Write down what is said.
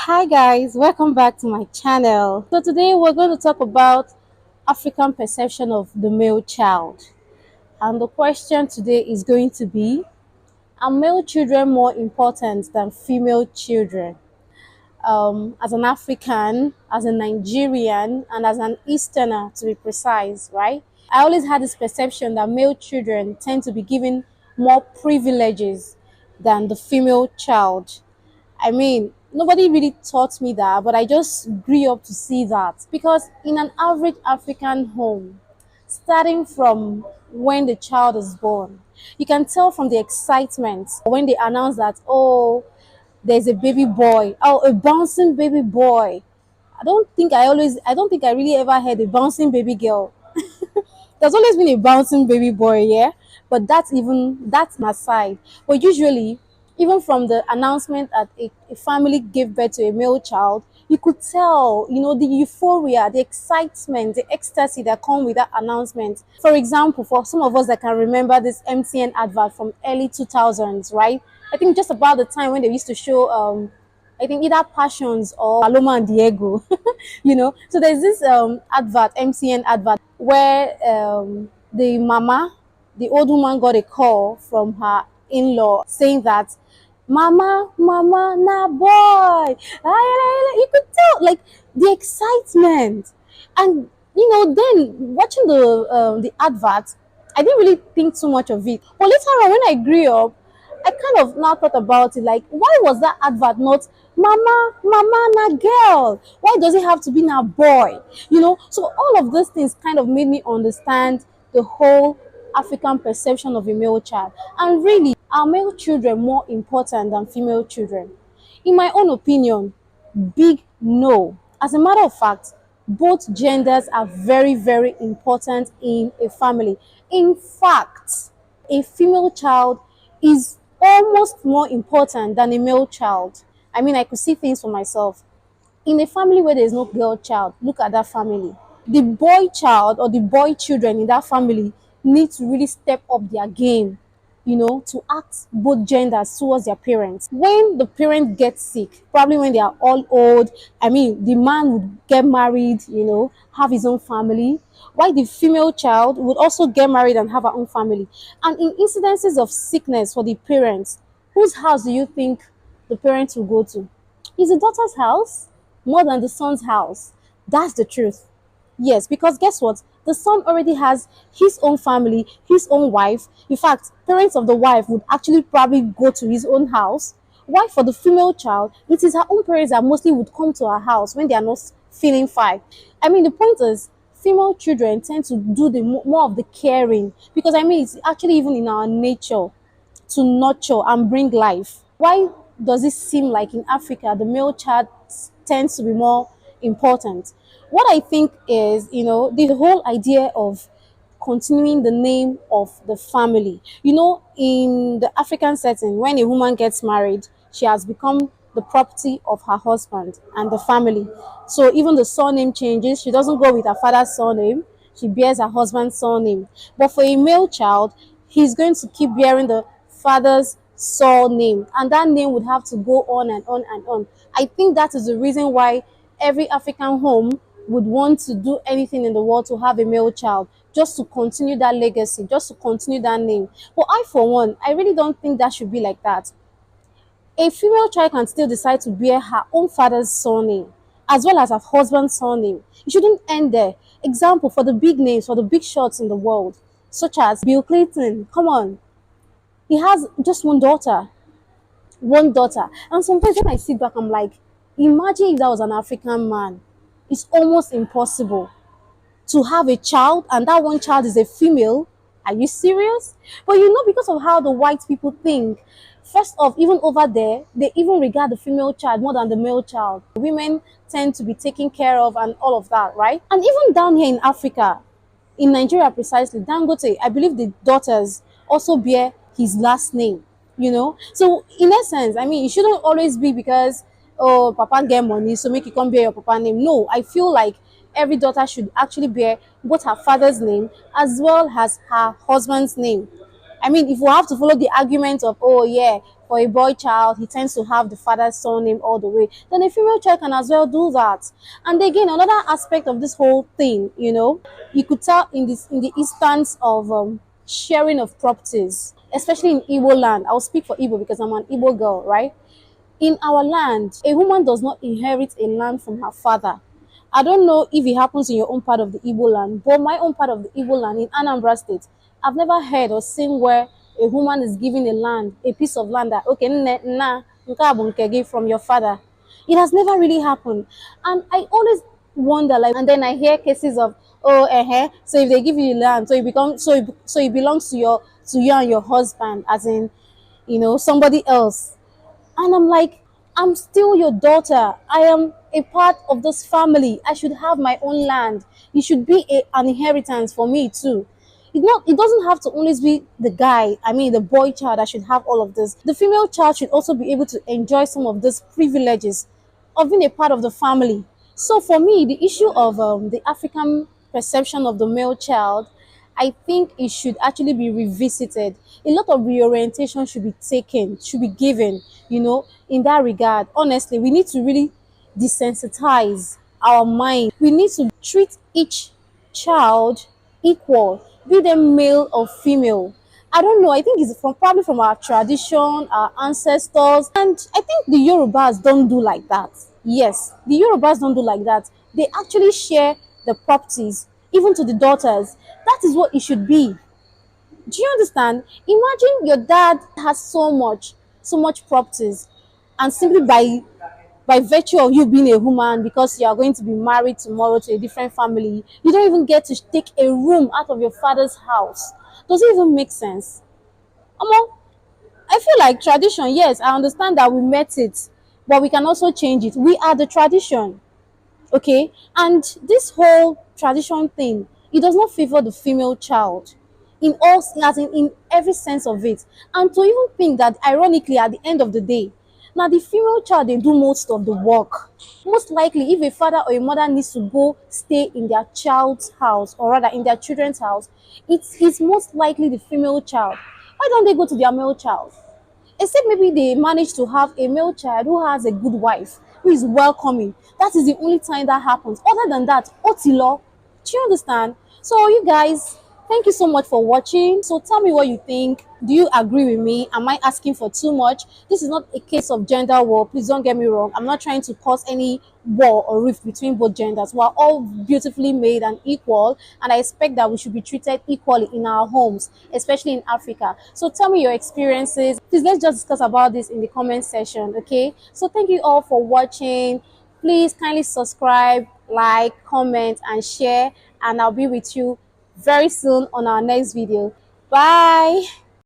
Hi guys, welcome back to my channel. So today we're going to talk about African perception of the male child. And the question today is going to be, are male children more important than female children? As an African, as a Nigerian, and as an Easterner to be precise, right? I always had this perception that male children tend to be given more privileges than the female child. I mean, nobody really taught me that, but I just grew up to see that. Because in an average African home, starting from when the child is born, you can tell from the excitement when they announce that, oh, there's a baby boy, oh, a bouncing baby boy. I don't think I really ever had a bouncing baby girl. There's always been a bouncing baby boy, yeah, but that's my side. But usually, even from the announcement that a family gave birth to a male child, you could tell, the euphoria, the excitement, the ecstasy that come with that announcement. For example, for some of us that can remember this MTN advert from early 2000s, right? I think just about the time when they used to show I think either Passions or Paloma and Diego, So there's this MCN advert, where the old woman got a call from her in-law saying that, Mama, nah boy. You could tell, like, the excitement. And, then watching the advert, I didn't really think too much of it. But later on, when I grew up, I kind of now thought about it, like, why was that advert not mama na girl? Why does it have to be na boy? So all of those things kind of made me understand the whole African perception of a male child. And really, are male children more important than female children? In my own opinion, big no. As a matter of fact, both genders are very, very important in a family. In fact, a female child is almost more important than a male child. I mean, I could see things for myself. In a family where there is no girl child, look at that family. The boy child or the boy children in that family need to really step up their game, to act both genders towards their parents. When the parent gets sick, probably when they are all old, I mean, the man would get married, have his own family, while the female child would also get married and have her own family. And in incidences of sickness for the parents, whose house do you think the parents will go to? Is the daughter's house more than the son's house? That's the truth. Yes, because guess what? The son already has his own family, his own wife. In fact, parents of the wife would actually probably go to his own house. Why for the female child, it is her own parents that mostly would come to her house when they are not feeling fine. I mean, the point is, female children tend to do the more of the caring, because I mean, it's actually even in our nature to nurture and bring life. Why does it seem like in Africa the male child tends to be more important? What I think is, the whole idea of continuing the name of the family. In the African setting, when a woman gets married, she has become the property of her husband and the family. So even the surname changes. She doesn't go with her father's surname. She bears her husband's surname. But for a male child, he's going to keep bearing the father's surname, and that name would have to go on and on and on. I think that is the reason why every African home would want to do anything in the world to have a male child, just to continue that legacy, just to continue that name. But I, for one, I really don't think that should be like that. A female child can still decide to bear her own father's surname as well as her husband's surname. It shouldn't end there. Example, for the big names, for the big shots in the world, such as Bill Clinton. Come on, he has just one daughter. One daughter. And sometimes when I sit back, I'm like, imagine if that was an African man. It's almost impossible to have a child, and that one child is a female. Are you serious? But because of how the white people think, first off, even over there, they even regard the female child more than the male child. Women tend to be taken care of and all of that, right? And even down here in Africa, in Nigeria precisely, Dangote, I believe the daughters also bear his last name. So in essence, I mean, it shouldn't always be because, oh, papa get money, so make you come bear your papa name. No, I feel like every daughter should actually bear both her father's name as well as her husband's name. I mean, if we have to follow the argument of, oh yeah, for a boy child, he tends to have the father's surname all the way. Then a female child can as well do that. And again, another aspect of this whole thing, you could tell in the instance of sharing of properties, especially in Igbo land. I'll speak for Igbo because I'm an Igbo girl, right? In our land, a woman does not inherit a land from her father. I don't know if it happens in your own part of the Igbo land, but my own part of the Igbo land in Anambra State, I've never heard or seen where a woman is given a land, a piece of land that, okay, nke a bụ nke gị from your father. It has never really happened. And I always wonder, like, and then I hear cases of, oh, so if they give you land, so it becomes, so it belongs to you and your husband, as in, somebody else. And I'm like, I'm still your daughter. I am a part of this family. I should have my own land. It should be an inheritance for me too. It doesn't have to always be the guy, I mean the boy child that should have all of this. The female child should also be able to enjoy some of these privileges of being a part of the family. So for me, the issue of the African perception of the male child, I think it should actually be revisited. A lot of reorientation should be taken, should be given, in that regard. Honestly, we need to really desensitize our mind. We need to treat each child equal, be them male or female. I don't know. I think it's probably from our tradition, our ancestors, and I think the Yorubas don't do like that. Yes, the Yorubas don't do like that. They actually share the properties, even to the daughters. That is what it should be. Do you understand? Imagine your dad has so much properties, and simply by virtue of you being a woman, because you are going to be married tomorrow to a different family, you don't even get to take a room out of your father's house. Does it even make sense? Amo, I feel like tradition, yes, I understand that we met it, but we can also change it. We are the tradition. Okay, and this whole tradition thing, it does not favor the female child in all, as in every sense of it. And to even think that, ironically, at the end of the day, now the female child, they do most of the work. Most likely, if a father or a mother needs to go stay in their child's house, or rather in their children's house, it's most likely the female child. Why don't they go to their male child? Except maybe they manage to have a male child who has a good wife, who is welcoming. That is the only time that happens. Other than that, otilo. Do you understand? So you guys, thank you so much for watching. So tell me what you think. Do you agree with me? Am I asking for too much? This is not a case of gender war. Please don't get me wrong. I'm not trying to cause any war or rift between both genders. We're all beautifully made and equal, and I expect that we should be treated equally in our homes, especially in Africa. So tell me your experiences. Please, let's just discuss about this in the comment section. Okay, so thank you all for watching. Please kindly subscribe, like, comment, and share, and I'll be with you very soon on our next video. Bye.